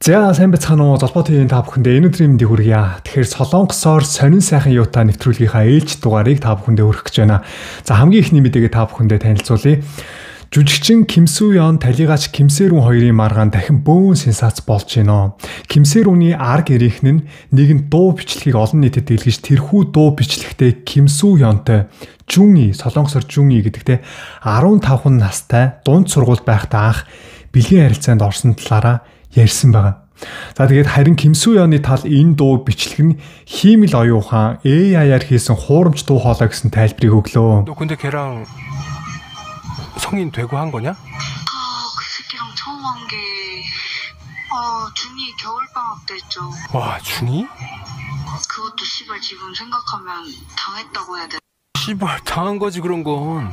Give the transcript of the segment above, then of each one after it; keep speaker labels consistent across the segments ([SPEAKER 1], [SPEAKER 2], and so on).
[SPEAKER 1] За сайн байцгаана уу Золбоо ТV-ийн та бүхэндээ энэ өдрийн мэндийг хүргье. Тэгэхээр Солонгосоор сонин сайхан юутай нэвтрүүлгийнхаа ээлж дугаарыг та бүхэндээ хүргэх гэж байна. За хамгийн ихний мэдээгээ та бүхэндээ танилцуулъя. Жүжигчин Ким Су Ён талигаач Ким Сэ Рун хоёрын маргаан дахин бөөн сенсац болж байна. Ким Сэ Руны арга ирэх нь нэгэн дуу бичлэгийг олон нийтэд дэлгэж тэрхүү дуу бичлэгтээ Ким Су Ёнтой Жүнги Солонгосоор Жүнги гэдэгтэй 15 настай дунд сургуульд байхдаа анх бэлгийн харилцаанд орсон талаараа ярьсан байгаа. За тэгээд харин Ким Су Ёны тал энэ дуу бичлэг нь хиймэл оюун ухаан AI-аар хийсэн хуурамч дуу хоолой гэсэн тайлбарыг өглөө.
[SPEAKER 2] 너 근데 걔랑 성인 되고 한 거냐?
[SPEAKER 3] 그 새끼랑 처음 한 게 중2 겨울방학 때죠.
[SPEAKER 2] 와, 중2?
[SPEAKER 3] 그것도 씨발 지금 생각하면 당했다고 해야 돼.
[SPEAKER 2] 씨발 당한 거지 그런 건.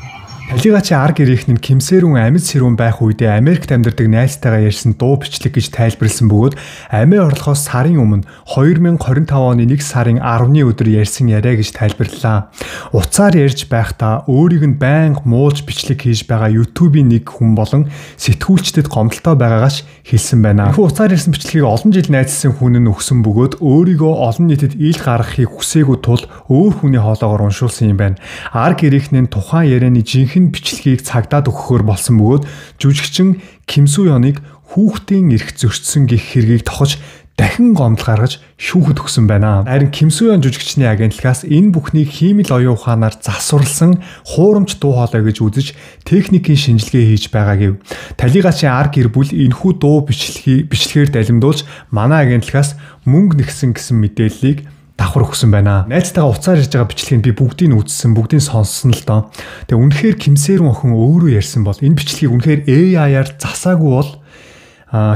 [SPEAKER 1] Талигаач арга ирэх нь Ким Сэ Рун амьд сэрүүн байх үедээ Америкт амьдардаг найзтайгаа ярьсан дуу бичлэг гэж тайлбарлсан бөгөөд амиа орлохоос сарын өмнө 2025 оны 1 сарын 10-ны өдөр ярьсан яриа гэж тайлбарллаа. Уцаар ярьж байхдаа өөрийг нь байнга муулж бичлэг хийж байгаа YouTube-ийн нэг хүн болон сэтгүүлчдэд гомдолтой байгаагаач хэлсэн байна. Хүү уцаар ярьсан бичлэгийг олон жил найзлсан хүн нь өгсөн бөгөөд өөрийгөө олон нийтэд ил гаргахыг хүсээгүй тул өөр хүний хоолоогоор уншуулсан юм байна. Арга ирэх нь тухайн ярианы жинхэнэ бичлэгийг цагдаад өгөхөөр болсон бөгөөд жүжигчин Ким Су Ёныг хүүхдийн эрх зөрчсөн гэх хэргийг тохож дахин гомдол гаргаж шүүхэд өгсөн байна. Харин Ким Су Ён жүжигчний агентлагаас энэ бүхнийг хиймэл оюун ухаанаар засварласан хуурамч дуу хоолой гэж үзэж техникийн шинжилгээ хийж байгаа гэв. Талигаачин арга гэр бүл энэхүү дуу бичлэгээр далимдуулж манай агентлагаас мөнгө нэгсэн гэсэн мэдээллийг давхар өгсөн байна. Найзтайгаа уцаар ирж байгаа бичлэгийг би бүгдийг нь үзсэн, бүгдийг сонссон л доо. Тэгээ үнэхээр Ким Сэ Рун охин өөрөө ярьсан бол энэ бичлэгийг үнэхээр AI-аар засаагүй бол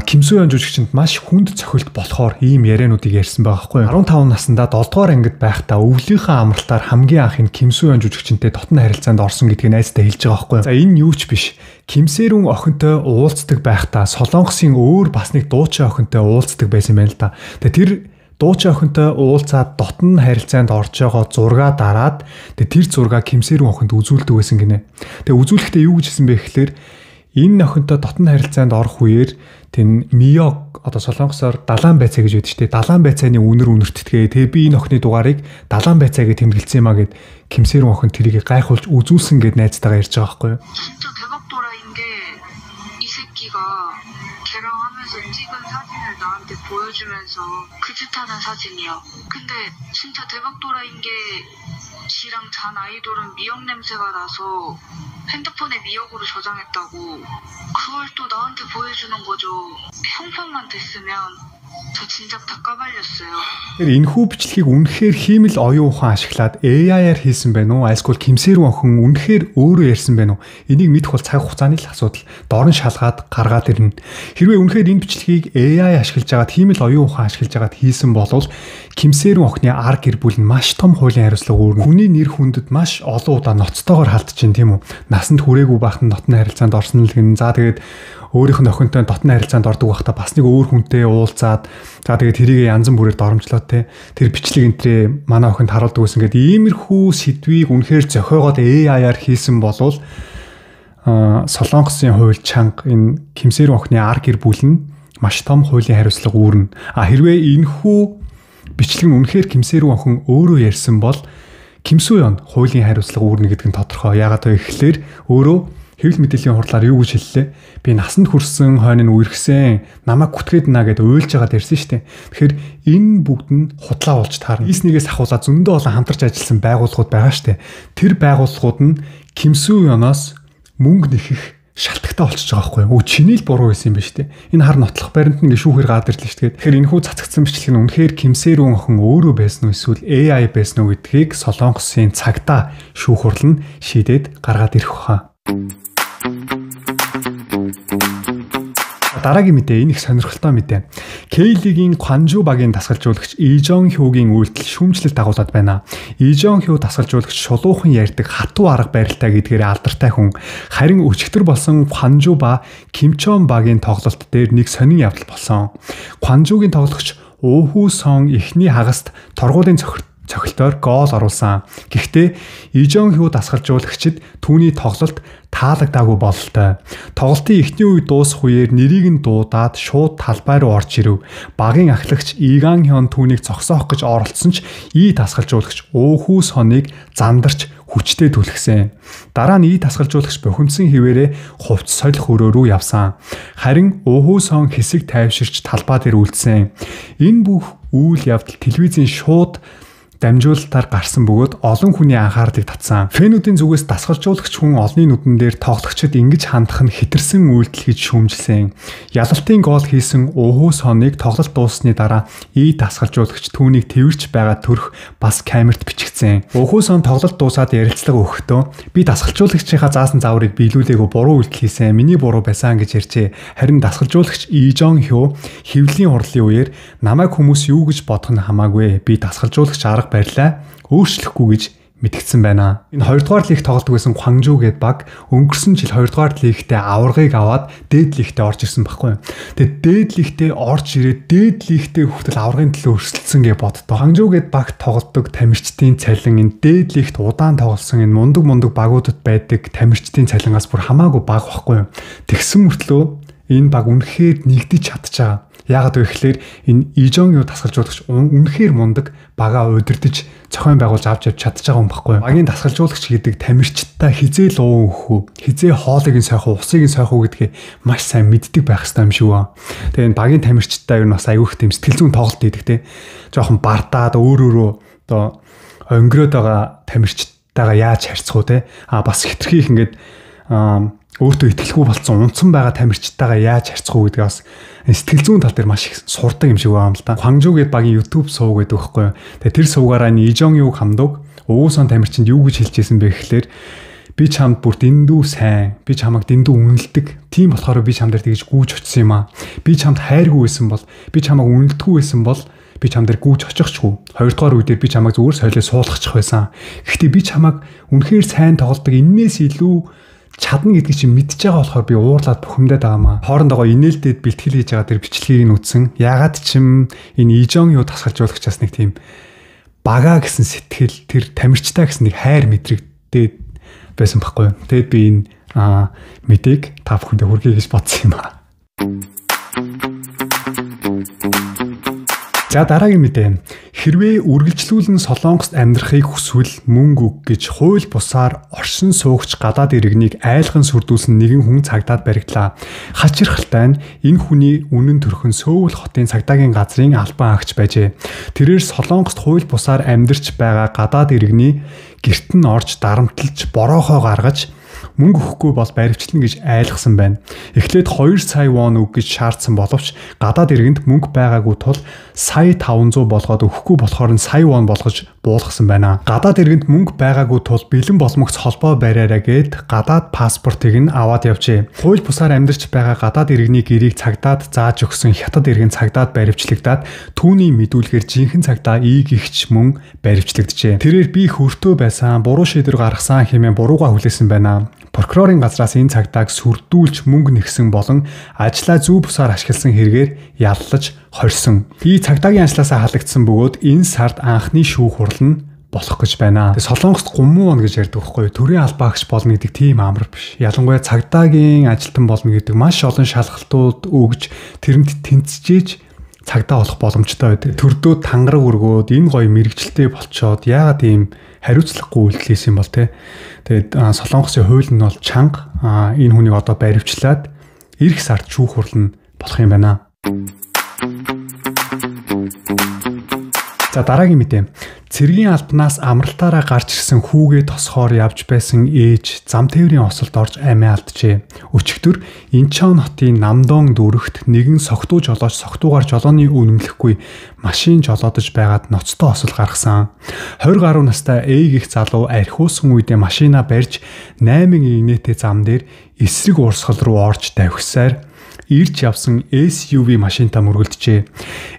[SPEAKER 1] Ким Су Ён жүжигчинд маш хүнд цохилт болохоор ийм яриануудыг ярьсан байгаа байхгүй юу. 15 наснда 7 дугаар ангид байхдаа өвлийнхээ амралтаар хамгийн анх нь Ким Су Ён жүжигчинтэй дотны харилцаанд орсон гэдгийг найзтай хэлж байгаа байхгүй юу. За энэ юу ч биш. Ким Сэ Рун охинтой уулздаг байхдаа Солонгосын өөр бас нэг дуучин охинтой уулздаг байсан юм байна л да. Тэгээ тэр дуучин охинтой уулзаад дотн харилцаанд орж байгаа зураг дараад тэр зураг Ким Сэ Рун охинд үзүүлдэг байсан гинэ. Тэгээ үзүүлэхдээ юу гэж хэлсэн бэ гэхээр энэ охинтой дотн харилцаанд орох үеэр тэн Миёг одоо солонгосоор далайн байцаа гэж байдаг шүү дээ. Далайн байцааны үнэр үнэртдгээ. Тэгээ би энэ охины дугаарыг далайн байцаа гэж тэмдэглэсэн юмаа гэд Ким Сэ Рун охин тэрийг гайхуулж үзүүлсэн гэд найзтайгаа ярьж байгаа байхгүй юу.
[SPEAKER 3] 진짜 대박 도라인 게 이 새끼가 걔랑 하면서 찍은 사진을 나한테 보여주면서 그 짓하는 사진이야. 근데 진짜 대박 도라인 게 지랑 잔 아이돌은 미역 냄새가 나서 핸드폰에 미역으로 저장했다고 그걸 또 나한테 보여주는 거죠. 형편만 됐으면 저 진작 다 까발렸어요.
[SPEAKER 1] Тэр энэхүү бичлэгийг үнэхээр хиймэл оюун ухаан ашиглаад AI-аар хийсэн байна уу? Эсвэл Ким Сэ Рун охин үнэхээр өөрөө ярьсан байна уу? Энийг мэдэх бол цаг хугацааны л асуудал. Дорн шалгаад гаргаад ирнэ. Хэрвээ үнэхээр энэ бичлэгийг AI ашиглаж агаад хиймэл оюун ухаан ашиглаж агаад хийсэн бол Ким Сэ Рун охины арга гэр бүл нь маш том хуулийн хариуцлага үүрнэ. Хүний нэр хүндэд маш олон удаа ноцтойгоор халдчихээн тийм үү? Насанд хүрээгүй байхад нь дотны харилцаанд орсон л гин. За тэгээд өөрийнх нь охинтой дотны харилцаанд ордог байхдаа бас нэг өөр хүнтэй уулзаад за тэгээд тэрийг янз бүрээр доромжлоо те тэр бичлэг энтрээ манай охинд харуулдаг гэсэн гээд иймэрхүү сэдвийг үнэхээр зохиогоод AI-аар хийсэн болвол Солонгосын хууль чанга энэ Ким Сэ Рун охины арга гэр бүл нь маш том хуулийн хариуцлага үүрнэ. Хэрвээ энэхүү бичлэг нь үнэхээр Ким Сэ Рун охин өөрөө ярьсан бол Ким Су Ён хуулийн хариуцлага үүрнэ гэдэг нь тодорхой. Яагаад вэ гэхээр өөрөө хэвлэл мэдээллийн хурлаар юу гэж хэллээ? Би насанд хүрсэн хойно нь үерхсэн, намайг гүтгээд наа гэд уйлж байгаад ярьсан шүү дээ. Тэгэхээр энэ бүгд нь худлаа болж таарна. Ийснийгээс ахуулаад зөндөө олон хамтарч ажилласан байгууллагууд байгаа шүү дээ. Тэр байгууллагууд нь Ким Су Ёноос мөнгө нэхэх шалтгатай болчихж байгаа байхгүй юу? Чиний л буруу байсан юм байна шүү дээ. Энэ хар нотлох баримт нь ингээ шүүхээр гад ирлээ шүү дээ. Тэгэхээр энэхүү цацгдсан бичлэг нь үнэхээр Ким Сэ Рун охин өөрөө байсан уу эсвэл AI байсан уу гэдгийг Солонгосын цагдаа шүүх хурал нь шийдээд гаргаад ирэх баха. Дараагийн мэдээ энэ их сонирхолтой мэдээ. K-лигийн Кванжу багийн дасгалжуулагч Lee Jong-hyuгийн үйлдэл шүүмжлэлт дагуулад байна. Lee Jong-hyu дасгалжуулагч шулуухан ярьдаг хатуу арга барилтай гэдгээр алдартай хүн. Харин өчигдөр болсон Кванжу ба Ким Чон багийн тоглолт дээр нэг сонин явдал болсон. Кванжугийн тоглогч Оо Хүү Сон эхний хагаст торгуулийн цохилтоор гол оруулсан. Гэхдээ Ижон Хю дасгалжуулагчид түүний тоглолт таалагдаагүй бололтой. Тоглолтын эхний үе дуусах үеэр нэрийг нь дуудаад шууд талбай руу орж ирэв. Багийн ахлагч Иган Хён түүнийг зогсоох гэж оролцсон ч И дасгалжуулагч Охүү Соныг зандарч хүчтэй түлхсэн. Дараа нь И дасгалжуулагч бухимдсан хിവэрээ хувц солих өрөө рүү явсан. Харин Охүү Сон хэсэг тайвширч талбай дээр үлдсэн. Энэ бүх үйл явдал телевизийн шууд дамжуулалтаар гарсан бөгөөд олон хүний анхаарлыг татсан. Фэнүүдийн зүгээс дасгалжуулагч хүн олонний нүдэн дээр тоглогчид ингэж хандах нь хэтэрсэн үйлдэл гэж шүүмжилсэн. Ялалтын гол хийсэн Охүү Соныг тоглолт дууссаны дараа И дасгалжуулагч түүнийг тэрвэрч байгаа төрх бас камерт бичигдсэн. Охүү Сон тоглолт дуусаад ярилцлага өгөхдөө би дасгалжуулагчийнхаа заасан зааврыг биелүүлээгүй буруу үйлдэл хийсэн. Миний буруу байсан гэж ярьжээ. Харин дасгалжуулагч Ижон Хю хэвлэлийн хурлын үеэр намайг хүмүүс юу гэж бодох нь хамаагүй. Би дасгалжуулагч арга барилаа өөрчлөхгүй гэж мэдгдсэн байна. Энэ 2 дугаар лиг тоглодог байсан Гванжу гээд баг өнгөрсөн жил 2 дугаар лигтээ аваргыг аваад дээд лигтээ орж ирсэн байхгүй. Тэгээд дээд лигтээ орж ирээд дээд лигтээ хүртэл аваргын төлөө өрсөлдсөн гэж боддоо. Гванжу гээд баг тоглодог тамирчдын цалин энэ дээд лигт удаан тоглосон энэ мундаг багуудад байдаг тамирчдын цалингаас бүр хамаагүй бага байхгүй. Тэгсэн мөртлөө энэ баг үнэхээр нэгдэж чадчихаа. Яагаад вэ гэхээр энэ Ижон Хю дасгалжуулагч үнэхээр мундаг бага удирдах зохион байгуулж авч чадж байгаа юм баггүй. Багийн дасгалжуулагч гэдэг тамирчидтай хизээ луу өгөх үү, хизээ хоолыг нь сойх уу, усыг нь сойх уу гэдгийг маш сайн мэддэг байх хэрэгтэй юм шиг ба. Тэгээ энэ багийн тамирчидтай ер нь бас аюух тийм сэтгэл зүйн тоглолт хийдэг те. Жохон бардаад өөрөөрөө одоо өнгөрөөд байгаа тамирчидтайгаа яаж харьцах уу те. Бас хитрхийх ингээд өөртөө итгэлгүй болцсон унтсан байгаа тамирчтайгаа яаж харьцах уу гэдгийг бас сэтгэл зүйн тал дээр маш их сурдаг юм шиг байна л да. Гванжу гээд багийн YouTube сууг гэдэг байхгүй. Тэгээ тэр суугаараа Ижон Хю хамдаг Охүү Сон тамирчинд юу гэж хэлжсэн бэ гэхлээр би чамд бүр дэндүү сайн, би чамайг дэндүү үнэлдэг. Тийм болохоор би чам дээр тэгж гүйж очсон юм аа. Би чамд хайргүй байсан бол, би чамайг үнэлдэггүй байсан бол би чам дээр гүйж очихчгүй. 2 дугаар үедээ би чамайг зүгээр сойлоо суулгачих байсан. Гэхдээ би чамайг үнэхээр сайн тоглодог, эннээс илүү чадна гэдгийг чи мэдж байгаа болохоор би уурлаад бухимдаад байгаамаа. Хоорондоо инээлтэд бэлтгэл хийж байгаа тэр бичлэгийг нь үзсэн. Ягаад ч юм энэ Ижон Хю дасгалжуулагчаас нэг тийм бага гэсэн сэтгэл, тэр тамирчтай гэсэн нэг хайр мэдрэгдээд байсан байхгүй юу. Тэгэд би энэ мэдээг та бүхэндээ хүргэе гэж бодсон юм аа. За дараагийн мэдээ. Хэрвээ үргэлжлүүлэн Солонгост амьдрахыг хүсвэл мөнгө өг гэж хууль бусаар оршин суугч гадаад иргэнийг айлхан сүрдүүлсэн нэгэн хүн цагдаад баригдлаа. Хачирхалтай нь энэ хүний үнэн төрхөн Сөүл хотын цагдаагийн газрын албан агч байжээ. Тэрээр Солонгост хууль бусаар амьдарч байгаа гадаад иргэний гэрт нь орж дарамтлж бороохоо гаргаж мөнгө өгөхгүй бол баривчлна гэж айлгсан байна. Эхлээд 2 сая вон өг гэж шаардсан боловч гадаад иргэнд мөнгө байгаагүй тул сая 500 болгоод өгөхгүй болохоор нь сая вон болгож буулгасан байна. Гадаад иргэнд мөнгө байгаагүй тул бэлэн боломгц холбоо бариараа гээд гадаад паспортыг нь аваад явжээ. Хууль бусаар амьдарч байгаа гадаад иргэний гэрийг цагдаад зааж өгсөн хятад иргэн цагдаад баривчлагдаад түүний мэдүүлгээр жинхэнэ цагдаа ийгийгч мөн баривчлагджээ. Тэрээр би хөртөө байсан, буруу шийдвэр гаргасан хэмээн бурууга хүлээсэн байна. Прокурорын газраас энэ цагдааг сүрдүүлж мөнгө нэгсэн болон ажлаа зөв бусаар ашигласан хэрэгээр яллаж хорьсон. Би цагдаагийн ажлаасаа халагдсан бөгөөд энэ сард анхны шүүх хурал нь болох гэж байна. Солонгост гумуун гэж ярьдаг байхгүй юу? Төрийн албаагч болно гэдэг тийм амар биш. Ялангуяа цагдаагийн ажилтан болно гэдэг маш олон шалгалтууд өгж тэрэнд тэнцжээж цагдаа болох боломжтой байдаг. Төрдөө тангараг өргөөд энэ гоё мэрэгчлээ болчоод яагаад ийм хариуцлагагүй үйлдэл хийсэн бол те. Тэгээд Солонгосын хууль нь бол чанга энэ хүнийг одоо баривчлаад эх сард шүүх хурал нь болох юм байна. За дараагийн мэдээ. Цэргийн албанаас амралтаараа гарч ирсэн хүүгээ тосхоор явж байсан ээж зам тээврийн осолд орж амиа алджээ. Өчигдөр Инчон хотын Намдон дүүрэгт нэгэн согтуу жолооч согтуугаар жолооны үнэмлэхгүй машин жолоодож байгаад ноцтой осол гаргасан. 20 гаруй настай ээж их залуу архиусан үедээ машинаа барьж 8 игнэтэй зам дээр эсрэг урсгал руу орж давхисаар ирж явсан SUV машинтаа мөргөлдөжээ.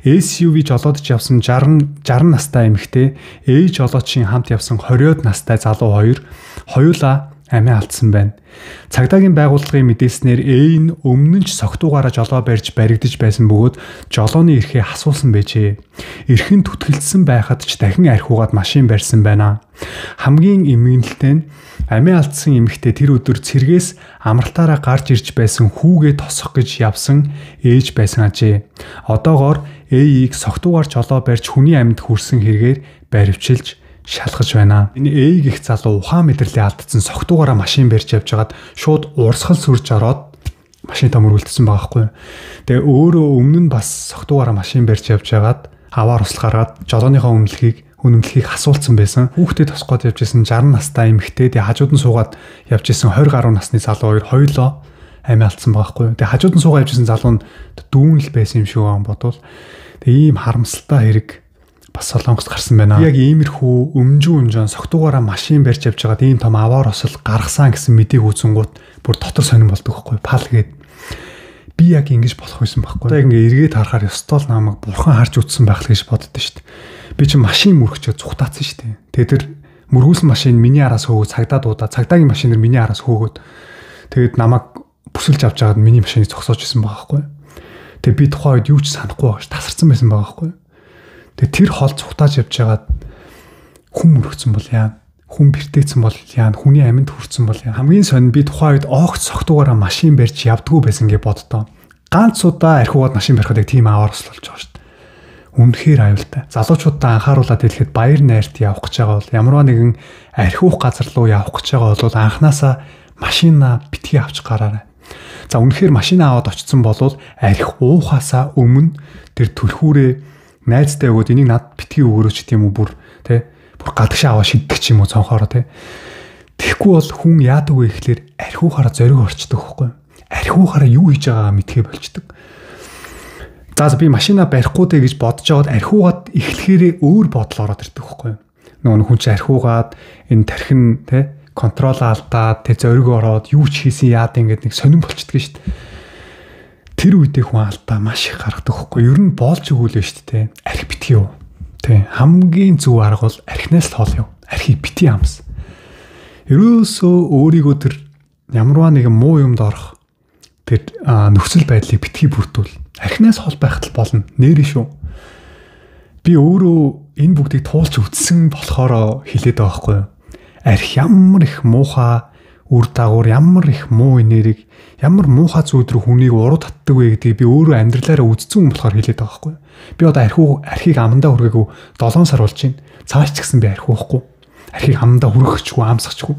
[SPEAKER 1] SUV жолоодож явсан 60 настай эмэгтэй ээж жолоочийн хамт явсан 20-од настай залуу хоёр хоёулаа амиа алдсан байна. Цагдаагийн байгууллагын мэдээснээр нь өмнө нь ч согтуугаараа жолоо барьж баригдаж байсан бөгөөд жолооны эрхээ хасуулсан байжээ. Эрхэн түтгэлдсэн байхад ч дахин архиугаад машин барьсан байна. Хамгийн эмгэнэлтэй нь амиа алдсан эмэгтэй тэр өдөр цэргээс амралтаараа гарч ирж байсан хүүгээ тосох гэж явсан ээж байсан ажээ. Одоогоор ээийг согтуугаар жолоо барьж хүний амьд хүрсэн хэрэгээр баривчилж шалгаж байна. Энэ ээг их залуу ухаан мэдрэлийн алдсан согтуугаараа машин барьж явж хагаад шууд урсгал сүрж ороод машинтаа мөрүүлдсэн байгаа хгүй. Тэгээ өөрөө өмнө нь бас согтуугаараа машин барьж явж хагаад аваар усл гаргаад жолооныхоо үнэмлэхийг асуулсан байсан. Хүүхдэд тосох гээд явж исэн 60 настай эмэгтэй тэгээ хажууд нь суугаад явж исэн 20 гаруй насны залуу хоёулаа амиа алдсан байгаа хгүй. Тэгээ хажууд нь суугаад явж исэн залуу нь дүүн л байсан юм шиг байгаа бодвол тэгээ ийм харамсалтай хэрэг бас Солонгост гарсан байна. Яг иймэрхүү өмжүүн согтуугаараа машин барьж явж байгаад ийм том аваар осол гаргасан гэсэн мэдээг үзэнгүүт бүр дотор сонирн болдог байхгүй пал гээд би яг ингэж болох байсан байхгүй. Яг ингээ эргээд харахаар ёстол намайг бурхан харж үтсэн байх л гэж боддоо шүү дээ. Би чинь машин мөрөгчөө зүхтаацсан шүү дээ. Тэгээ тэр мөргүүлсэн машин миний араас хөөгөө цагдаа дуудаа. Цагдаагийн машинэр миний араас хөөгөөд тэгээд намайг бүсэлж авч байгаад миний машиныг зогсоож исэн байгаа байхгүй. Тэгээ би тухайн үед юу ч санахгүй байгаа ш тасарсан байсан байгаа байхгүй. Тэгээ тэр хол цухтааж явж байгаад хүн мөрөгцөн бол яа, хүн бэртээцэн бол яа, хүний амьд хүрсэн бол яа. Хамгийн сонин би тухайн үед огт согтуугаараа машин барьж явдггүй байсан гэж боддоо. Ганц удаа архиугаад машин барихад яг тийм аваар ослолж байгаа шүү дээ. Үнэхээр аюултай. Залуучуудаа анхааруулаад хэлэхэд баяр найрт явах гэж байгаа бол ямарваа нэгэн архиух газар руу явах гэж байгаа бол анханасаа машина битгий авч гараарай. За үнэхээр машина аваад очсон бол архи уухаасаа өмнө тэр төлхүүрээ найзтай өгөөд энийг над битгий өгөрөөч тийм үү бүр гадагшаа аваа шиддэг ч юм уу цонхороо Тэгэхгүй бол хүн яадаг вэ гэхлээр архиухаараа зориг орчдөг хөхгүй. Архиухаараа юу хийж байгаагаа мэдхээ болчдөг. За би машина барихгүй дэ гэж бодож байгаад архиугаад эхлэхээрээ өөр бодол ороод ирдэг хөхгүй. Нөгөө хүн чинь архиугаад энэ тархин контрол алдаад зориг ороод юу ч хийсэн яад ингээд нэг сонирн болчдөг шүү дээ. Тэр үедээ хүн алдаа маш их гаргадаг хөхгүй. Ер нь боолж өгөөлөө шүү дээ. Архи битгий юу. Хамгийн зөв арга бол архинаас л хол юу. Архи битгий амс. Ерөөсөө өөрийгөө тэр ямарваа нэгэн муу юмд орох тэр нөхцөл байдлыг битгий бүрдүүл. Архинаас хол байхад л болно. Нэрээ шүү. Би өөрөө энэ бүгдийг туулж үтсэн болохоор хэлээд байгаа байхгүй юу. Архи ямар их муухай үр дагавар, ямар их муу энерги, ямар муухай зүйл рүү хүнийг уруу татдаг вэ гэдгийг би өөрөө амьдралаараа үзсэн юм болохоор хэлээд байгаа байхгүй юу. Би одоо архийг амандаа хүргээгүй 7 сар болж байна. Цааш ч гэсэн би архиухгүй. Архийг амандаа хүргэхчгүй, амсахчгүй.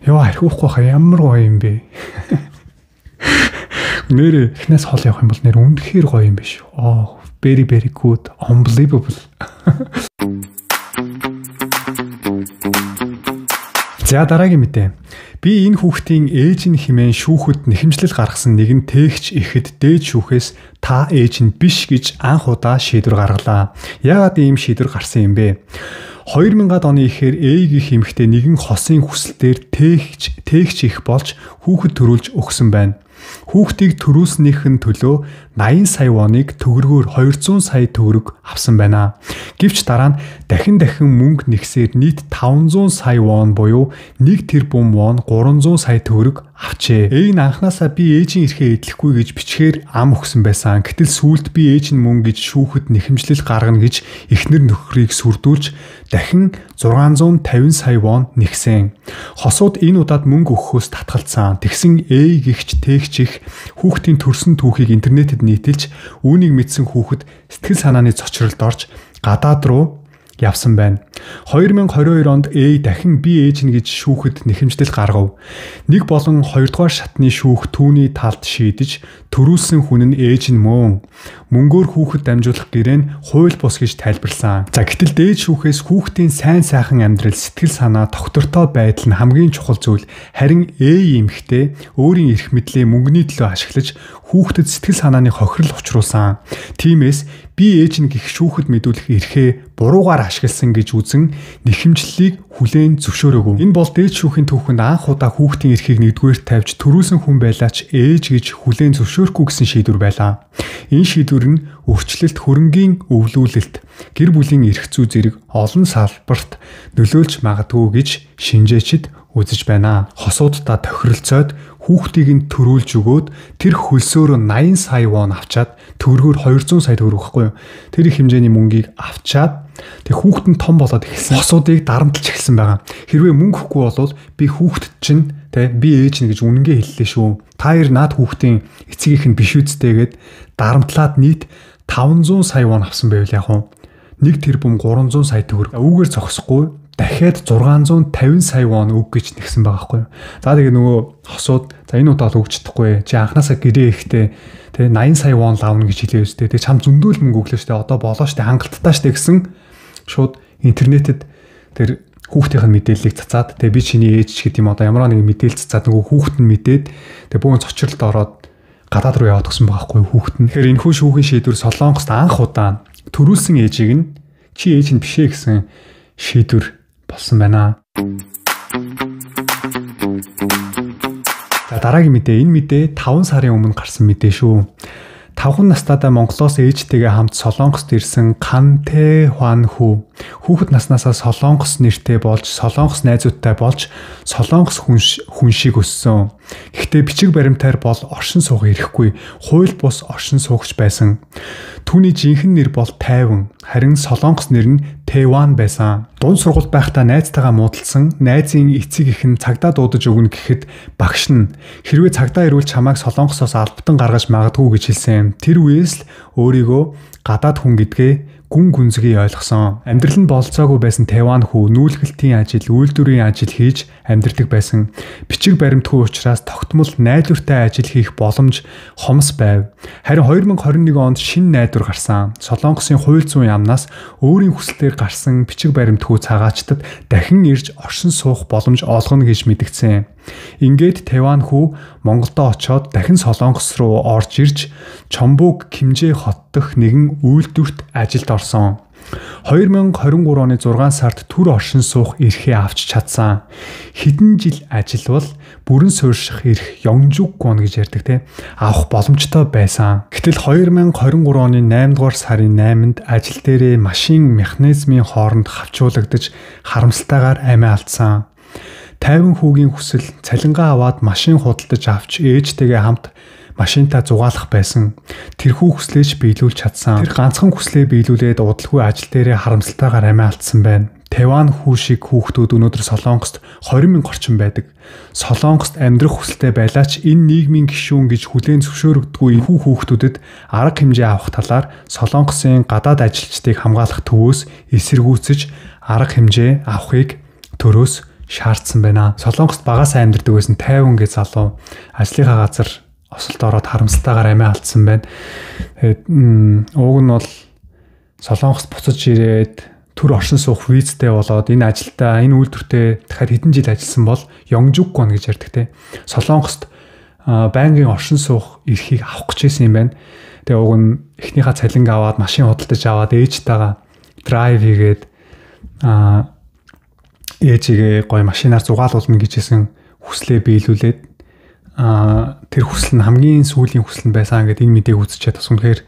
[SPEAKER 1] Яа архиухгүй хаа ямар гоё юм бэ. Нэр ихнээс хол явах юм бол нэр үнэхээр гоё юм биш үү. Very very good, unbelievable. За дараагийн мэдээ. Би энэ хүүхдийн ээж нь хэмээн шүүхэд нэхэмжлэл гаргасан нэгэн тээгч ихэд дээд шүүхээс та ээж нь биш гэж анх удаа шийдвэр гаргалаа. Яагаад ийм шийдвэр гарсан юм бэ? 2000-ад оны ихээр ээгийн эмэгтэй нэгэн хосын хүсэлтээр тээгч их болж хүүхэд төрүүлж өгсөн байна. Хүүхдийг төрүүлснийхэн төлөө 80 сая воныг төгрөгөөр 200 сая төгрөг авсан байна. Гэвч дараа нь дахин мөнгө нэгсээр нийт 500 сая вон буюу 1 тэрбум вон 300 сая төгрөг авчээ. Ээж нь анханасаа би ээжийн эрхээ эдлэхгүй гэж бичгээр ам өгсөн байсан. Гэтэл сүүлд би ээж нь мөнгө гэж шүүхэд нэхэмжлэл гаргана гэж эхнэр нөхрийг сүрдүүлж дахин 650 сая вон нэгсэн. Хосууд энэ удаад мөнгө өгөхөөс татгалцсан. Тэгсэн гихч тээгч их хүүхдийн төрсөн түүхийг интернетэд нийтэлж үүнийг мэдсэн хүүхэд сэтгэл санааны цочролд орж гадаад руу явсан байна. 2022 онд дахин би ээж нь гэж шүүхэд нэхэмжлэл гаргав. 1 болон 2 дугаар шатны шүүх түүний талд шийдэж төрүүлсэн хүн нь ээж нь мөн. Мөнгөөр хүүхэд дамжуулах гэрээ нь хууль бус гэж тайлбарлсан. За гэтэл дээд шүүхээс хүүхдийн сайн сайхан амьдрал, сэтгэл санаа, тогтвортой байдал нь хамгийн чухал зүйл. Харин эмэгтэй өөрийн эрх мэдлээ мөнгөний төлөө ашиглаж хүүхдэд сэтгэл санааны хохирол учруулсан. Тиймээс би ээж нь гих шүүхэд мэдүүлэх эрхээ буруугаар ашигласан гэж үзэн нэхэмжлэлийг хүлээн зөвшөөрөөгүй. Энэ бол дээд шүүхийн түүхэнд анх удаа хүүхдийн эрхийг нэгдүгээр тавьж төрүүлсэн хүн байлаач ээж гэж хүлээн зөвшөөрөхгүй гэсэн шийдвэр байлаа. Энэ шийдвэр нь өрчлөлт, хөрөнгийн өвлүүлэлт, гэр бүлийн эрх зүй зэрэг олон салбарт нөлөөлж магадгүй гэж шинжээчид үзэж байна. Хосуудаа тохиролцоод хүүхдийг нь төрүүлж өгөөд тэр хөлсөөрөө 80 сая вон авчаад төгрөгөөр 200 сая төгрөг байхгүй юу? Тэр их хэмжээний мөнгийг авчаад тэг хүүхэд нь том болоод эхэлсэн. Хосуудыг дарамтлж эхэлсэн байгаа. Хэрвээ мөнгө өгөхгүй бол би хүүхдэд чинь би ээж нэ гэж үнэнгээ хэллээ шүү. Та хоёр наад хүүхдийн эцгийнх нь биш үсттэй гэд дарамтлаад нийт 500 сая вон авсан байвал яг уу 1 тэрбум 300 сая төгрөг. Үүгээр зогсохгүй дахиад 650 сая вон өг гэж нэгсэн байгаа байхгүй юу. За тэгээ нөгөө хосууд за энэ удаад өгч чадахгүй. Чи анханасаа гэрээ ихтэй тэгээ 80 сая вон лавна гэж хэлээ үстэй. Тэгээ чам зөндөл мөнгө өглөө штэ. Одоо болоо штэ хангалттай штэ гэсэн шууд интернетэд тэр хүүхдийн мэдээллийг цацаад тэгээ би чиний ээж ч гэдэг юм одоо ямар нэгэн мэдээлэл цацаад нөгөө хүүхэд нь мэдээд тэгээ бүүн цочролд ороод гадаад руу яваад гсэн байгаа байхгүй юу хүүхэд нь. Тэгэхээр энэ хүү шүүхийн шийдвэр Солонгост анх удаа төрүүлсэн ээжийг нь чи ээж нь бишээ гэсэн шийдвэр болсон байна. За дараагийн мэдээ энэ мэдээ 5 сарын өмнө гарсан мэдээ шүү. 5 настайдаа Монголоос ээжтэйгээ хамт Солонгост ирсэн Кан Тэ Хуан хүү хүүхэд наснаасаа Солонгос нэртэй болж Солонгос найзуудтай болж Солонгос хүн шиг өссөн. Гэхдээ бичиг баримтаар бол оршин суух ирэхгүй, хууль бус оршин суугч байсан. Түүний жинхэнэ нэр бол Тайван, харин Солонгос нэр нь Тэван байсан. Дунд сургууль байхдаа найзтайгаа муудалсан, найзын эцэг их нь цагдаа дуудаж өгнө гэхэд багш нь хэрвээ цагдаа ирвэл чамайг Солонгосоос албатан гаргаж магадгүй гэж хэлсэн. Тэр үеэс л өөрийгөө гадаад хүн гэдгээ гүн гүнзгий ойлгосон. Амьдрал нь болцоогүй байсан Тэван хүү нүүлгэлтийн ажил, үйлдвэрийн ажил хийж амьдардаг байсан. Бичиг баримтгүй учраас тогтмол найдвартай ажил хийх боломж хомс байв. Харин 2021 онд шинэ найдвар гарсан. Солонгосын хууль зүйн яамнаас өөрийн хүслээр гарсан бичиг баримтгүй цагаачтад дахин ирж оршин суух боломж олгоно гэж мэдгдсэн. Ингээд Тэван хүү Монголдо очоод дахин Солонгос руу орж ирж Чомбук Кимжээ хот дох нэгэн үйлдвэрт ажилд орсон. 2023 оны 6 сард түр оршин суух эрхээ авч чадсан. Хэдэн жил ажиллавал бүрэн суурьших эрх Ёнжуггон гэж ярьдаг те авах боломжтой байсан. Гэтэл 2023 оны 8 дугаар сарын 8-нд ажил дээрээ машин механизмын хооронд хавчуулагдаж харамсалтайгаар амиа алдсан. Тайван хүүгийн хүсэл цалингаа аваад машин худалдаж авч ээжтэйгээ хамт машинтаа зугаалах байсан. Тэрхүү хүслээч биелүүлж чадсан. Тэр ганцхан хүслээ биелүүлээд удалгүй ажил дээрээ харамсалтайгаар амиа алдсан байна. Тэван хүү шиг хүүхдүүд өнөөдөр Солонгост 20,000 орчим байдаг. Солонгост амьдрах хүсэлтэй байлаач энэ нийгмийн гишүүн гэж хүлээн зөвшөөрөгдгүй хүү хүүхдүүдэд арга хэмжээ авах талаар Солонгосын гадаад ажилчдыг хамгаалах төвөөс эсэргүүцэж арга хэмжээ авахыг төрөөс шаардсан байна. Солонгост багасаа амьдардаг байсан Тайван гэж залуу ажлынхаа газар осолд ороод харамсалтайгаар амиа алдсан байна. Уг нь бол Солонгост буцаж ирээд төр оршин суух визтэй болоод энэ ажилдаа энэ үйлдвэртээ дахиад хэдэн жил ажилласан бол Ёнжуггон гэж ярьдаг те. Солонгост байнгын оршин суух эрхийг авах гэж байсан юм байна. Тэгээ уг нь эхнийхээ цалинг аваад машин худалдаж аваад ээжтэйгээ драйв хийгээд ээжигээ гоё машинаар зугаалуулна гэжсэн хүслээ биелүүлээд тэр хүсэл нь хамгийн сүүлийн хүсэл нь байсан гэдэг энэ мэдээг үзчихээд бас үнэхээр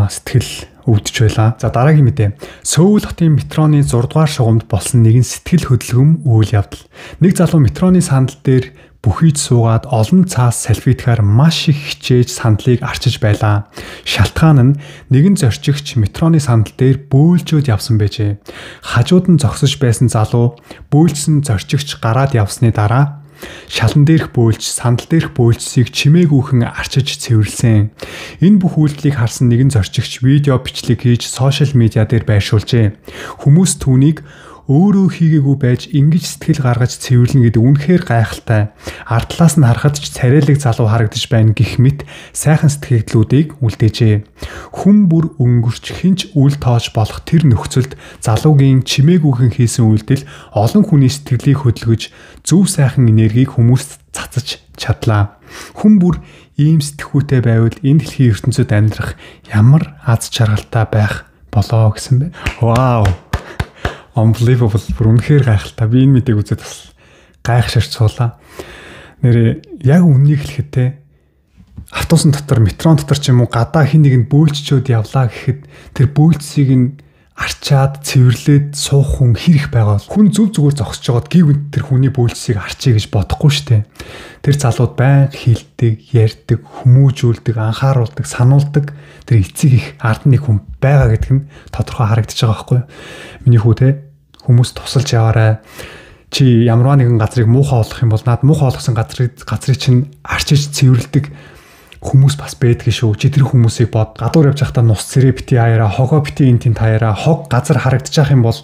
[SPEAKER 1] сэтгэл өвдөж байлаа. За дараагийн мэдээ. Сөүл хотын метроны 6 дугаар шугамд болсон нэгэн сэтгэл хөдлөм үйл явдал. Нэг залуу метроны сандал дээр бүхийд суугаад олон цаас салфитгаар маш их хичээж сандлыг арчиж байлаа. Шалтгаан нь нэгэн зорчигч метроны сандал дээр бөөлжөөд явсан байжээ. Хажууд нь зогсож байсан залуу бөөлжсөн зорчигч гараад явсны дараа шалан дээрх бөөлж, сандал дээрх бөөлжсийг чимээгүйхэн арчиж цэвэрлсэн. Энэ бүх үйлдэлийг харсан нэгэн зорчигч видео бичлэг хийж сошиал медиа дээр байршуулжээ. Хүмүүс түүнийг өөрөө хийгээгүй байж ингэж сэтгэл гаргаж цэвэрлэн гэдэг үнэхээр гайхалтай. Ард талаас нь харахад ч царайлаг залуу харагдаж байна гэх мэт сайхан сэтгэгдлүүдийг үлдээжээ. Хүн бүр өнгөрч хинч үл тоож болох тэр нөхцөлд залуугийн чимээгүйхэн хийсэн үйлдэл олон хүний сэтгэлийг хөдөлгөж зөв сайхан энергийг хүмүүст цацаж чадлаа. Хүн бүр ийм сэтгхүүтэй байвал энэ дэлхийн ертөнцид амьдрах ямар аз жаргалтай байх болоо гэсэн бэ. Вау. Unbelievable. Бүр үнэхээр гайхалтай. Би энэ мэдээг үзээд бас гайхширч суулаа. Нэр яг үннийг хэлэхэд те автобусын дотор, метрон дотор ч юм уу гадаа хин нэгэнд бөөлччөөд явлаа гэхэд тэр бөөлцсийг нь арчаад цэвэрлээд суух хүн хэрэг байгаа. Хүн зүг зүгээр зогсож байгаад гів тэр хүний бөөлсийг арчие гэж бодохгүй штэ. Тэр залууд байнга хилдэг, ярьдаг, хүмүүжүүлдэг, анхааруулдаг, сануулдаг тэр эцэг их ард нэг хүн байгаа гэдэг нь тодорхой харагдаж байгаа байхгүй юу? Миний хүү те хүмүүс тусалж яваарай. Чи ямарваа нэгэн газрыг муухай олох юм бол наад муухай олгосон газрыг чинь арчиж цэвэрлдэг хүмүүс бас байдаг шүү. Чи тэр хүмүүсийг бод гадуур явж байхдаа нус цэрэ бити хаяра, хогоо бити эн тент хаяра, хог газар харагдчих юм бол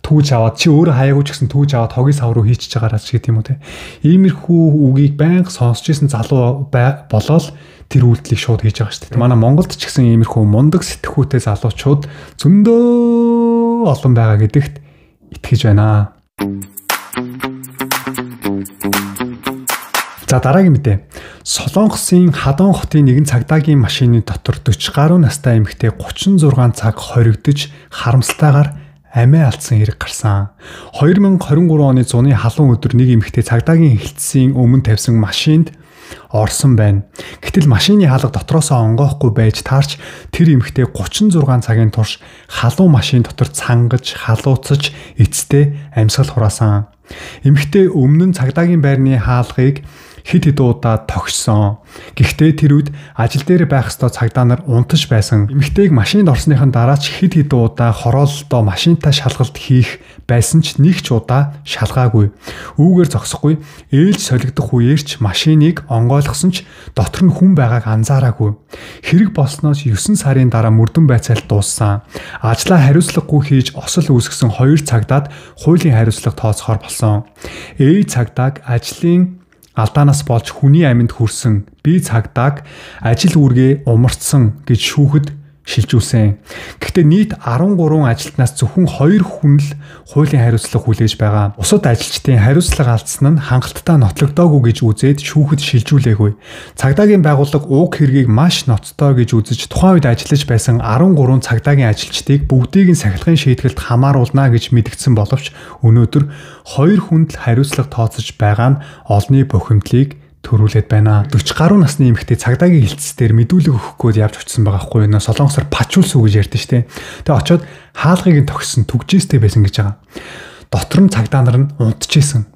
[SPEAKER 1] түүж аваад чи өөрөө хаяагууч гэсэн түүж аваад хогийн сав руу хийчихэж байгаараас ч гэдэм үү те. Иймэрхүү үгийг байнга сонсч исэн залуу болоод тэр үйлдэлийг шууд хийж байгаа шүү дээ. Манай Монголд ч гэсэн иймэрхүү мундаг сэтгхүүтэй залуучууд зөндөө олон байгаа гэдэгт итгэж байна. За дараагийн мэдээ. Солонгосын Хадон хотын нэгэн цагдаагийн машины дотор 40 гаруй настай эмэгтэй 36 цаг хоригдож харамсалтайгаар амиа алдсан хэрэг гарсан. 2023 оны зуны халуун өдөр нэг эмэгтэй цагдаагийн хэлтсийн өмнө тавьсан машинд орсон байна. Гэтэл машины хаалга дотроосоо онгоохгүй байж таарч тэр эмэгтэй 36 цагийн турш халуун машин дотор цангаж, халууцаж эцтэй амьсгал хураасан. Эмэгтэй өмнө нь цагдаагийн байрны хаалгыг хэд удаа тогшсон. Гэхдээ тэр үед ажил дээр байх ёстой цагдаа нар унтаж байсан. Эмэгтэйг машинд орсныхан дараа ч хэд удаа хороололтоо машинтаа шалгалт хийх байсан ч нэг ч удаа шалгаагүй. Үүгээр зогсохгүй ээлж солигдох үеэр ч машиныг онгойлгосон ч дотор нь хүн байгааг анзаараагүй. Хэрэг болсноос 9 сарын дараа мөрдөн байцаалт дууссан. Ажлаа хариуцлагагүй хийж осол үүсгэсэн 2 цагдаад хуулийн хариуцлага тооцохоор болсон. Цагдааг ажлын алдаанаас болж хүний амьд хүрсэн би цагдааг ажил үүргээ умарцсан гэж шүүхэд шилжүүлсэн. Гэхдээ нийт 13 ажилтнаас зөвхөн 2 хүн л хуулийн хариуцлага хүлээж байгаа. Бусад ажилчдын хариуцлага алдсан нь хангалттай нотлогдоогүй гэж үзээд шүүхэд шилжүүлээгүй. Цагдаагийн байгууллага уг хэргийг маш ноцтой гэж үзэж тухайн үед ажиллаж байсан 13 цагдаагийн ажилчдыг бүгдийг нь сахилгын шийдгэлд хамааруулна гэж мэдгдсэн боловч өнөөдөр 2 хүнд л хариуцлага тооцож байгаа нь олонний бухимдлыг төрүүлээд байна. 40 гаруй насны эмэгтэй цагдаагийн хэлтсээр мэдүүлэг өгөх гээд явж очсон байгаа хгүй юу? Солонгосоор пачулсуу гэж ярьдэн штэ. Тэгээ очоод хаалгыг нь тогссон түгжээстэй байсан гэж байгаа. Дотор нь цагдаа нар нь унтчихсэн.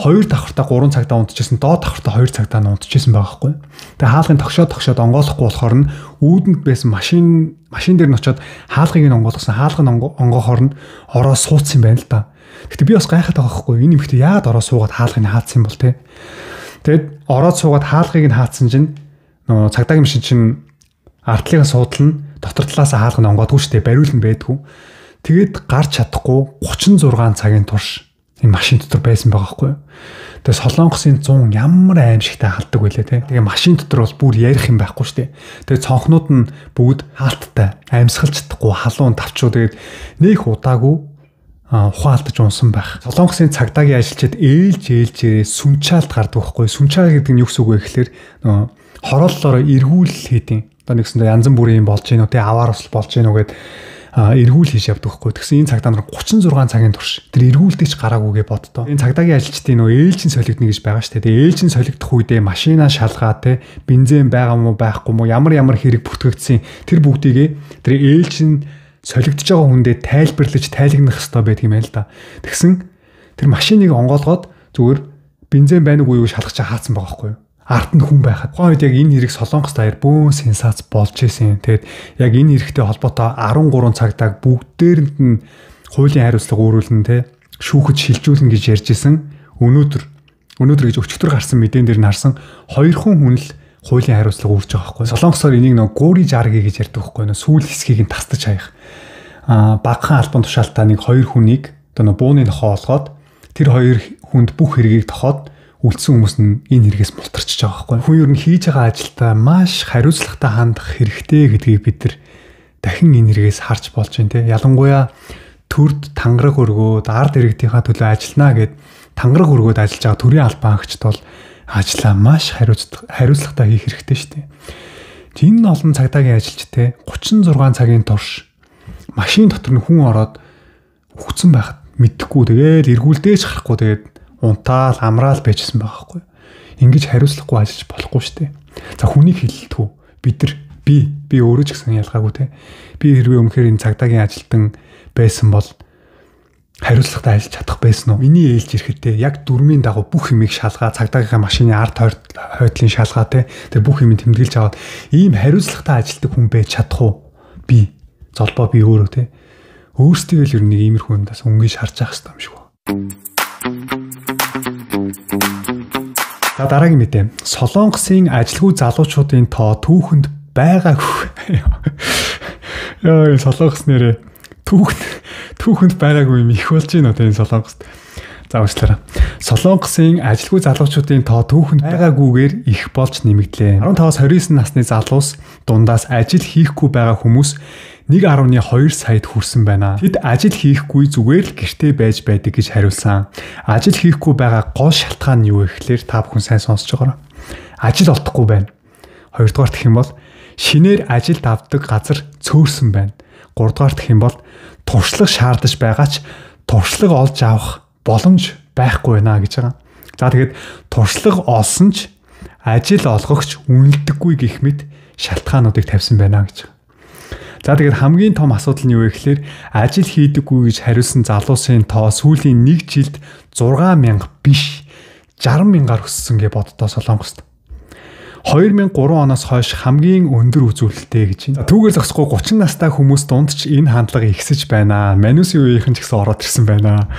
[SPEAKER 1] 2 давхартаа 3 цагдаа унтчихсэн. Доод давхартаа 2 цагдаа нь унтчихсэн байгаа хгүй юу? Тэгээ хаалгыг тогшоод онгойлохгүй болохоор нь үүдэнд байсан машин дээр нь очоод хаалгыг нь онгойлгосон. Хаалга нь онгоохоор нь ороо суудсан байна л да. Гэтэ би бас гайхаад байгаа хгүй юу? Энэ эмэгтэй яагаад ороо суугаад хаалгыг нь хаацсан юм бол те? Тэгэд ороод суугаад хаалгыг нь хаацсан чинь нөгөө цагдаагийн машин чинь ардлын суудал нь дотор талаасаа хаалга нь онгоодгүй штэ бариул нь байдгүй. Тэгээд гарч чадахгүй 36 цагийн турш энэ машин дотор байсан байгаа хгүй. Тэгээд Солонгосын 100 ямар аимшигтай халдаг байлээ те. Тэгээ машин дотор бол бүр ярих юм байхгүй штэ. Тэгээд цонхнууд нь бүгд хаалттай аимсгалж чадахгүй халуун тавчуу тэгээд нөх удаагүй ухаан алдаж унсан байх. Солонгосын цагдаагийн ажилчид ээлжээрээ сүнчаалт гардаг байхгүй. Сүнчаал гэдэг нь юу гэсэн үг вэ гэхээр хорооллоор эргүүл хийдин. Одоо нэгсэндээ янз бүрийн юм болж гинөө те аваар усл болж гинөө гэд эргүүл хийж явдаг байхгүй. Тэгсэн энэ цагдаа нар 36 цагийн турш тэр эргүүлдэж гараагүйгээ боддоо. Энэ цагдаагийн ажилчдын нөө ээлжин солигдно гэж байгаа шүү дээ. Тэгээ ээлжин солигдох үедээ машинаа шалгаа те бензин байгаа мó байхгүй мó ямар хэрэг бүртгэгдсэн тэр бүгдийгээ тэр ээлжин солигдож байгаа хүндээ тайлбарлаж тайлагнах хэрэгтэй байдаг юм байна л да. Тэгсэн тэр машиныг онгоолгоод зүгээр бензин байна уу юу шалгаж хаацсан байгаа байхгүй юу? Ард нь хүн байхад. Тухайн үед яг энэ хэрэг Солонгост аяар бөөн сенсац болж исэн. Тэгээд яг энэ хэрэгтэй холбоотой 13 цагдааг бүгдээрэнд нь хуулийн хариуцлага өөрүүлнэ те шүүхэд шилжүүлнэ гэж ярьж исэн. Өнөөдөр гэж өчигдөр гарсан мэдэн дээр нь харсан 2 хүн л хуулийн хариуцлага үүрж байгаа байхгүй. Солонгосоор энийг нэг гури жарги гэж ярьдаг байхгүй. Сүүл хэсгийг нь тастаж хаях. Багахан албан тушаалтаа нэг 2 хүнийг одоо бууны нохоо олгоод тэр 2 хүнд бүх хэргийг тохоод үлдсэн хүмүүс нь энэ хэрэгээс мултарчж байгаа байхгүй. Хүн ер нь хийж байгаа ажилдаа маш хариуцлагатай хандах хэрэгтэй гэдгийг бид нар дахин энэ хэрэгээс харж болж байна те. Ялангуяа төрд тангараг өргөөд ард иргэдийнхаа төлөө ажиллана гэд тангараг өргөөд ажиллаж байгаа төрийн албан агчид бол ажлаа маш хариуцлагатай хийх хэрэгтэй шүү дээ. Энэ олон цагдаагийн ажилч те 36 цагийн турш машин дотор нь хүн ороод өгцөн байхад мэдхгүй тэгээд эргүүлдэж харахгүй тэгээд унтаал амраал байжсэн байгаа хгүй. Ингиж хариуцлахгүй ажиллаж болохгүй шүү дээ. За хүнийг хилэлтгүү. Би өөрөө ч гэсэн ялгаагүй те. Би хэрвээ өмнөхөр энэ цагдаагийн ажилтан байсан бол хариуцлагатай ажиллаж чадах байсан уу? Миний ээлж ирэхдээ яг дүрмийн дагуу бүх юмыг шалгаа, цагдаагийнхаа машины ард хойдлын шалгаа тэр бүх юмыг тэмдэглэж аваад ийм хариуцлагатай ажилтдаг хүн байж чадах уу? Би золбоо би өөрөө те. Өөрсдөө л ер нь иймэрхүү юмдаас өнгөж харж явах хэрэгтэй юм шиг байна. За дараагийн мэдээ. Солонгосын ажилгүй залуучуудын тоо түүхэнд байгаагүй. Яа, Солонгос нэрээ түүхэнд байгаагүй юм их болж байна одоо энэ Солонгост. За уучлаарай. Солонгосын ажилгүй залуучуудын тоо түүхэнд байгаагүйгээр их болж нэмэгдлээ. 15-аас 29 насны залуус дундаас ажил хийхгүй байгаа хүмүүс 1.2 саяд хүрсэн байна. Тэд ажил хийхгүй зүгээр л гэртээ байж байдаг гэж хариулсан. Ажил хийхгүй байгаа гол шалтгаан нь юу вэ гэхээр та бүхэн сайн сонсож байгаарай. Ажил олдохгүй байна. Хоёрдугаар гэх юм бол шинээр ажилд авдаг газар цөөрсөн байна. Гуравдугаар гэх юм бол туршлага шаардаж байгаа ч туршлага олж авах боломж байхгүй байна гэж байгаа. За тэгээд туршлага олсон ч ажил олгогч үнэлдэггүй гэх мэт шалтгаануудыг тавьсан байна гэж. За тэгээд хамгийн том асуудал нь юу вэ гэхээр ажил хийдэггүй гэж хариулсан залуусын тоо сүүлийн 1 жилд 6,000 биш 60,000-аар өссөн гэж боддоо Солонгост. 2003 оноос хойш хамгийн өндөр үзүүлэлттэй гэж байна. Түүгээр зогсохгүй 30 настай хүмүүс дунд ч энэ хандлага ихсэж байна. Манусын үеийнхэн ч гэсэн ороод ирсэн байна.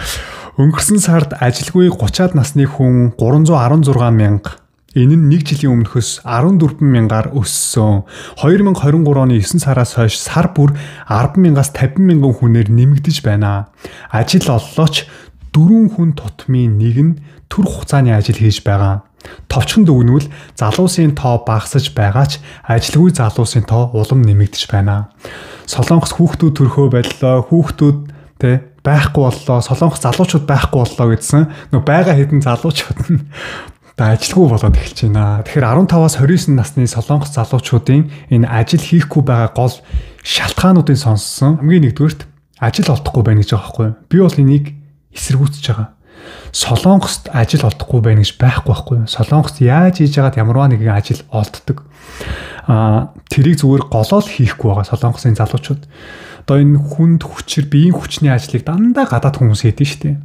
[SPEAKER 1] Өнгөрсөн сард ажилгүй 30-аад насны хүн 316,000. Энэ нь 1 жилийн өмнөхөөс 14,000-аар өссөн. 2023 оны 9 сараас хойш сар бүр 10,000-аас 50,000 хүнээр нэмэгдэж байна. Ажил оллооч 4 хүн тутмын 1 нь түр хугацааны ажил хийж байгаа. Товчхон дүгнвэл залуусын тоо багасж байгаа ч ажилгүй залуусын тоо улам нэмэгдэж байна. Солонгос хүүхдүүд төрхөө боллоо, хүүхдүүд байхгүй боллоо, Солонгос залуучууд байхгүй боллоо гэдсэн. Нөгөө байгаа хэдэн залуучууд нь ажилгүй болоод эхэлж байна. Тэгэхээр 15-аас 29 насны Солонгос залуучуудын энэ ажил хийхгүй байгаа гол шалтгаануудыг сонссон. Хамгийн нэгдүгээрт ажил олдохгүй байна гэж байгаа байхгүй юу? Би бол энийг эсэргүүцэж байгаа. Солонгост ажил олдохгүй байна гэж байхгүй байхгүй юу? Солонгост яаж хийж яагаад ямарваа нэгэн ажил олддог. Тэрийг зүгээр голоол хийхгүй байгаа Солонгосын залуучууд. Одоо энэ хүнд хүчээр биеийн хүчний ажлыг дандаа гадаад хүмүүс хийдэг шүү дээ.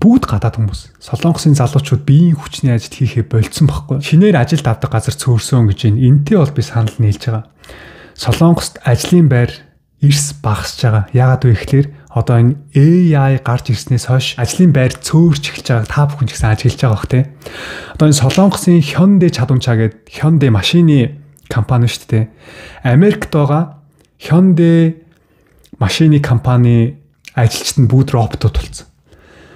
[SPEAKER 1] Бүгд гадаад хүмүүс. Солонгосын залуучууд биеийн хүчний ажил хийхээ болцсон байхгүй. Шинээр ажилд авдаг газар цөөрсөн гэж байна. Энтэй бол би санал нийлж байгаа. Солонгост ажлын байр эрс багасж байгаа. Яагаад вэ гэхээр одоо энэ AI гарч ирснээс хойш ажлын байр цөөрч эхэлж байгааг та бүхэн ч гэсэн ажиглаж байгаа бох тий. Одоо энэ Солонгосын Hyundai чадамжаа гэдэг Hyundai машины компани шүү дээ. Америкт байгаа Hyundai машины компани ажилчид нь бүгд роботууд болсон.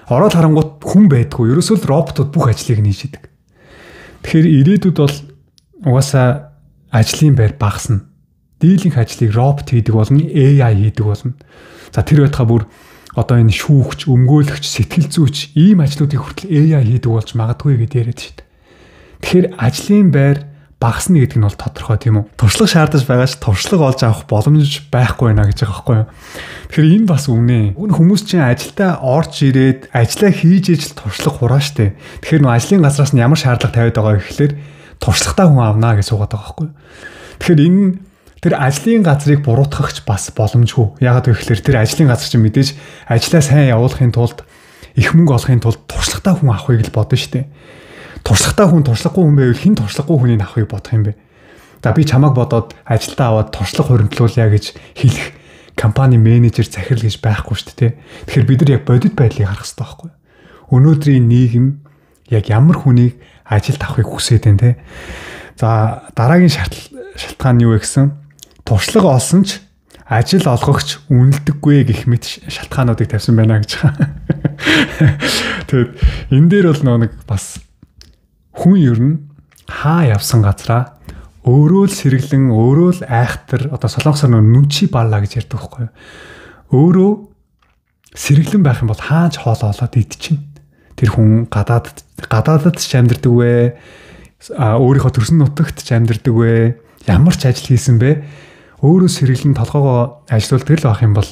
[SPEAKER 1] Ороод харангуут хүн байдгүй. Ерөөсөө л роботууд бүх ажлыг нь хийж идэг. Тэгэхээр ирээдүйд бол угаасаа ажлын байр багасна. Дийлэнх ажлыг робот хийдэг болно, AI хийдэг болно. За тэр байтугай бүр одоо энэ шүүгч, өмгөөлөгч, сэтгэл зүйч ийм ажлуудыг хүртэл AI хийдэг болж магадгүй гэдээ яриад шүү дээ. Тэгэхээр ажлын байр багасна гэдэг нь бол тодорхой тийм үү? Туршлага шаардаж байгаа ч туршлага олж авах боломж байхгүй байна гэж байгаа байхгүй юу? Тэгэхээр энэ бас үнэ. Хүмүүс чинь ажилдаа орж ирээд ажиллаа хийж ижил туршлага хураа штэ. Тэгэхээр нөө ажлын газраас нь ямар шаардлага тавиад байгаа гэхэлэр туршлагатай хүн авнаа гэж суугаад байгаа байхгүй юу? Тэгэхээр энэ тэр ажлын газрыг буруутгахч бас боломжгүй. Яагаад вэ гэхэлэр тэр ажлын газар чинь мэдээж ажлаа сайн явуулахын тулд их мөнгө олохын тулд туршлагатай хүн авахыг л бодно штэ. Туршлагатай хүн туршлагагүй хүн байвал хэн туршлагагүй хүнийг авахыг бодох юм бэ? За би чамайг бодоод ажилдаа аваад туршлага хуримтлуулъя гэж хэлэх компани менежер захирал гэж байхгүй шүү дээ. Тэгэхээр бид нар яг бодит байдлыг харах хэрэгтэй байхгүй юу? Өнөөдрийн нийгэм яг ямар хүнийг ажилд авахыг хүсээд байна те. За дараагийн шалтгаан нь юу вэ гэсэн? Туршлага олсон ч ажил олгогч үнэлдэггүй гэх мэт шалтгаануудыг тавьсан байна гэж. Тэгээд энэ дээр бол нэг бас хүн ер нь хаа явсан газараа өөрөө л сэргэлэн, өөрөө л айхтар, одоо солонгосоор нүнчи балла гэж ярьдаг байхгүй юу? Өөрөө сэргэлэн байх юм бол хаач хоолоо олоод идчихнэ. Тэр хүн гадаадд ч амьдардаг вэ? Өөрийнхөө төрсөн нутагт ч амьдардаг вэ? Ямар ч ажил хийсэн бэ? Өөрөө сэргэлэн толгоогоо ажилуулдаг л байх юм бол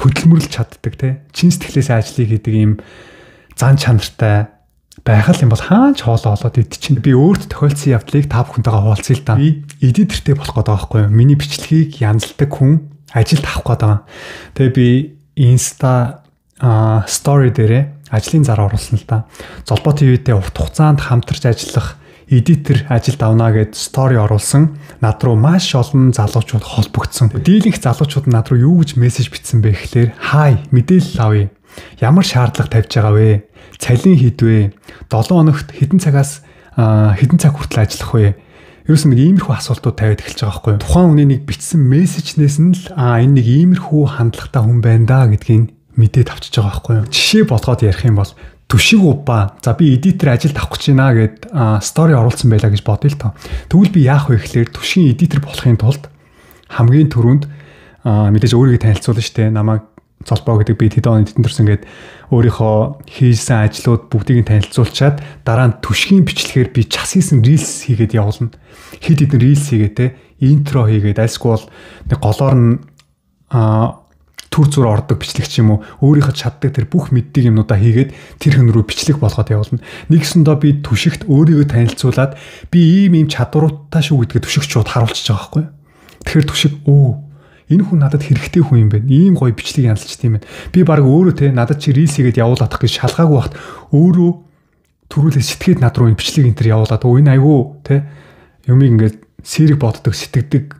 [SPEAKER 1] хөдөлмөрлөж чаддаг те. Чин сэтгэлээс ажлыг хийдэг юм зан чанартай байх юм бол хаач хоолоо олоод идчихнэ. Би өөрт тохиолдсон явдлыг та бүхэнтэйгээ хуваалцъя л да. Би эдитертэй болох гэдэг байгаа байхгүй юу? Миний бичлэгийг янзалдаг хүн, ажилд авах гээд байгаа. Тэгээ би Insta story дээрээ ажлын зар оруулсан л да. Золбоо ТV-тэй урт хугацаанд хамтарч ажиллах эдитер ажилд авна гэд стори оруулсан. Над руу маш олон залуучууд холбогдсон. Дийлэнх залуучууд над руу юу гэж мессеж бичсэн бэ гэхээр хай мэдээлэл авъя. Ямар шаардлага тавьж байгаа вэ? Цалин хийдвэ? 7 хоногт хэдэн цаг хүртэл ажиллах вэ? Ерөөс нэг иймэрхүү асуултууд тавиад эхэлж байгаа байхгүй юу? Тухайн хүний нэг бичсэн мессежнээс нь л энэ нэг иймэрхүү хандлагатай хүн байна да гэдгийг мэдээд авчиж байгаа байхгүй юу? Жишээ болгоод ярих юм бол түшиг убаа. За би эдитер ажилд авах гэж байна гэд стори оруулсан байлаа гэж бодъё л тоо. Тэгвэл би яах вэ гэхлээр түшгийн эдитер болохын тулд хамгийн түрүүнд мэдээж өөрийгөө танилцуулна штэ. Намайг Золбоо гэдэг би тэд оны эдитэрсэн гээд өөрийнхөө хийсэн ажлууд бүгдийг нь танилцуулчаад дараа нь түшгийн бичлэгээр би час хийсэн рилс хийгээд явуулна. Хэд хэдэн рилс хийгээд те интро хийгээд альсгүй нэг голоор нь түр зүр ордог бичлэг ч юм уу өөрийнхөө чаддаг тэр бүх мэддэг юмнуудаа хийгээд тэр хүн рүү бичлэг болгоод явуулна. Нэгсэндээ би түшигт өөрийгөө танилцуулаад би ийм чадваруудтай шүү гэдгээ түшигч шууд харуулчихж байгаа байхгүй. Тэгэхээр түшиг энэ хүн надад хэрэгтэй хүн юм байна. Ийм гоё бичлэг янзлчт юм байна. Би баг өөрөө те надад чи рилс хийгээд явуулах гэж шалгаагүй бахт өөрөө төрүүлээ сэтгээд над руу бичлэг энэ төр явуулаад энэ айгүй те юмыг ингээд сэрэг боддог, сэтгэдэг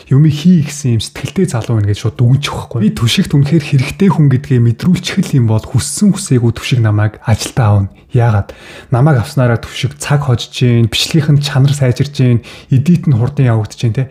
[SPEAKER 1] юмыг хий гэсэн юм сэтгэлтэй залуу байна гэж шууд дүгнчих واخгүй. Би түшигт үнэхээр хэрэгтэй хүн гэдгээ мэдрүүлчих юм бол хүссэн хүсээгүй түшиг намайг ажилдаа авна. Яагаад? Намайг авснараа түшиг цаг хожиж гин, бичлэгийнх нь чанар сайжирж гин, эдит нь хурдан явагдаж гин те.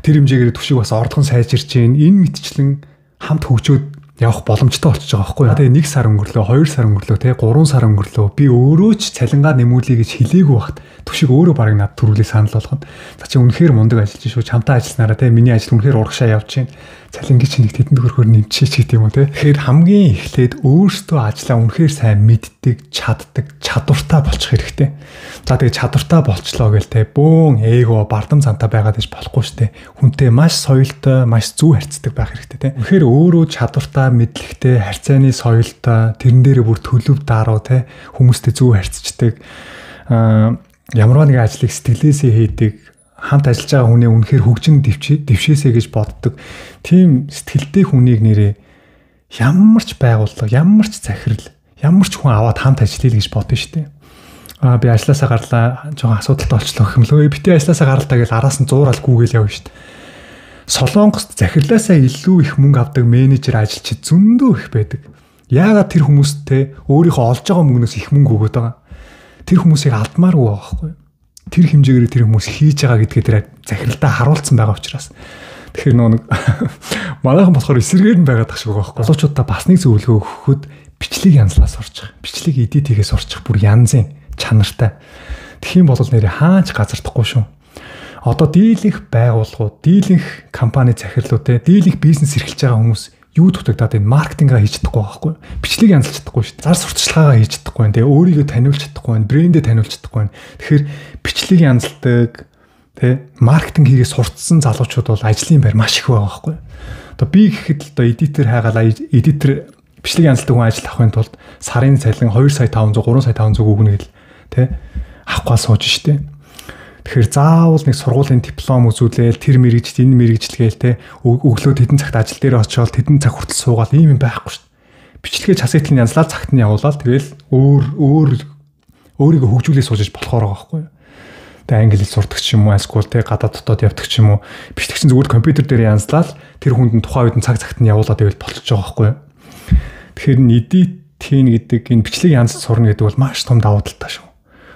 [SPEAKER 1] Тэр хэмжээгээр түшиг бас ордгон сайжирж гин. Энэ мэтчлэн хамт хөгжөөд явах боломжтой болчихж байгаа байхгүй юу. Тэгээ 1 сар өнгөрлөө, 2 сар өнгөрлөө, тэгээ 3 сар өнгөрлөө. Би өөрөө ч цалингаа нэмүүлэе гэж хэлээгүй багт. Түшиг өөрөө барыг над төрүүлээ санал болгоно. За чи үнэхээр мундаг ажиллаж шүү. Чамтай ажилласнараа тэгээ миний ажил үнэхээр урагшаа явж байна. Цалингийн чинь нэг тэдэнд хөрхөөр нэмчихээ гэдэг юм уу те. Тэгэхээр хамгийн эхлээд өөртөө ажиллаа үнэхээр сайн мэддэг, чаддаг, чадвартай болчих хэрэгтэй. За тэгээ чадвартай болчлоо гэл те бөөн эго бардам цантаа байгаад иж болохгүй штэ. Хүнтэй маш соёлтой, маш зөв харьцдаг байх хэрэгтэй те. Тэгэхээр өөрөө чадвартай, мэдлэгтэй, харьцааны соёлтой, тэрэн дээрээ бүр төлөв даруу те хүмүүстэй зөв харьцдаг. Ямарваа нэг ажлыг сэтгэлээсээ хийдэг, хамт ажиллаж байгаа хүнээ үнэхээр хөгжин дэвшээсэй гэж боддог. Тийм сэтгэлтэй хүнийг нэрээ ямар ч байгууллага, ямар ч захирал, ямар ч хүн аваад хамт ажиллая гэж бодно шүү дээ. Би ажилласаа гарлаа, жоохон асуудалтай болчлоо гэх юм лөө. Битээ ажилласаа гаралтаа гэж араас нь зуурал гүгээл явна шүү дээ. Солонгост захирлаасаа илүү их мөнгө авдаг менежер ажилчид зөндөө их байдаг. Яагаад тэр хүмүүстэй өөрийнхөө олж байгаа мөнгнөөс их мөнгө өгöd байгаа? Тэр хүмүүсийг алдмааргүй байгаа байхгүй юу? Тэр хэмжээгээр тэр хүмүүс хийж байгаа гэдгээ тэр захиралдаа харуулсан байгаа учраас. Тэгэхээр нэг манайхан болохоор эсэргээр нь байгаад тах шиг байгаа байхгүй юу? Залуучуудаа бас нэг зөвлөгөө өгөхөд бичлэг янзлаа сурчих. Бичлэг эдит хийгээ сурчих бүр янзын чанартай. Тэгхийн бол нэрээ хаач газардахгүй шүү. Одоо дийлэнх байгууллагууд, дийлэнх компани захирлууд, дийлэнх бизнес эрхэлж байгаа хүмүүс юу дутагдаад энэ маркетингаа хийж чадахгүй байхгүй юу? Бичлэг янзлж чадахгүй шүү дээ. Зар сурталчилгаагаа хийж чадахгүй байна. Тэгээ өөрийгөө таниулж чадахгүй байна. Брэндээ таниулж чадахгүй байна. Тэгэхээр бичлэг янзлдаг, маркетинг хийгээ сурцсан залуучууд бол ажлын байр маш их байгаа байхгүй юу? Одоо би гэхэд л одоо эдитер хайгаалаа, эдитер бичлэг янзлдаг хүн ажил авахын тулд сарын цалин 2 сая 500, 3 сая 500 өгнө гэл авахгүй сууж штэ. Тэгэхээр заавал нэг сургуулийн диплом үзүүлээл тэр мэрэгжил энэ мэрэгжил гээл өглөө тэдэн цагт ажил дээр очиод тэдэн цаг хүртэл суугаад ийм юм байхгүй шүү дээ. Бичлэгээ часэтлэн янзлаад цагт нь явуулаад тэгэл өөрийгөө хөгжүүлээ суужиж болохоор байгаа байхгүй юу. Тэгээ англи хэл сурдаг ч юм уу, эсвэл гадаад дотоод явдаг ч юм уу. Бичлэгч зүгээр компьютер дээр янзлаад тэр хүнд нь тухайн үед нь цагт нь явуулаад ивэл болчихж байгаа байхгүй юу. Тэгэхээр эдитинг гэдэг энэ бичлэг янз сурна гэдэг бол маш том давуу талтай шүү.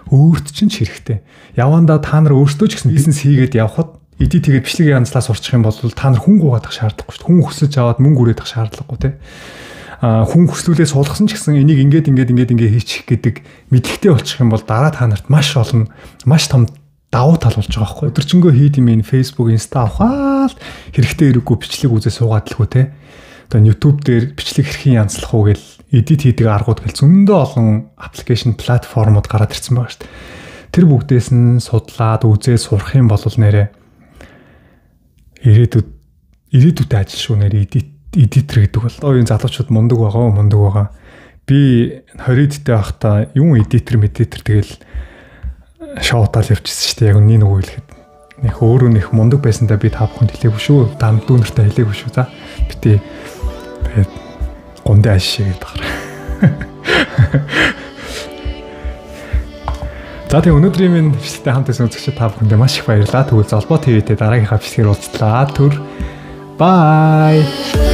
[SPEAKER 1] Өөрт чинь ч хэрэгтэй. Явандаа та нар өөрсдөө ч гэсэн бизнес хийгээд явхад эдит хийгээд бичлэг янзлаа сурчих юм бол та нар хүн гуйгаадах шаардлагагүй шүү дээ. Хүн хүсэж аваад мөнгө үрээдэх шаардлагагүй те. Хүн хүслүүлээ суулгасан ч гэсэн энийг ингээд хийчих гэдэг мэдлэгтэй болчих юм бол дараа та нарт маш олон маш том давуу тал болж байгаа байхгүй. Өдөржингөө хийдэм энэ Facebook, Insta авахаал хэрэгтэй хэрэггүй бичлэг үзээ суугаад лгүй те. Одоо YouTube дээр бичлэг хэрхэн янзлах уу гэл эдит хийдэг аргууд гэл зөндөө олон аппликейшн платформуд гараад ирсэн байгаа шүү дээ. Тэр бүгдээс нь судлаад үзээ сурах юм бол нэрэ ирээдүйдээ ажил шүү нэрэ эдитер гэдэг бол энэ залуучууд мундаг байгаа. Би 20-д байхдаа юм эдитер тэгэл шоутаал явчихсан шүү дээ. Яг нэг үг хэлэхэд Нэх өөрөө нэх мундаг байсандаа би та бүхэнд хэлээгүй шүү. Дам дүүнэртээ хэлээгүй шүү. За бити тэгээд гундаа ашиг гэдэг байна. За тэгээ өнөөдрийн минь бичлэгтэй хамт байсан үзэгчид та бүхэндээ маш их баярлалаа. Тэгвэл Золбоо ТV-тэй дараагийнхаа бичлэгээр уулзлаа. Түр. Bye.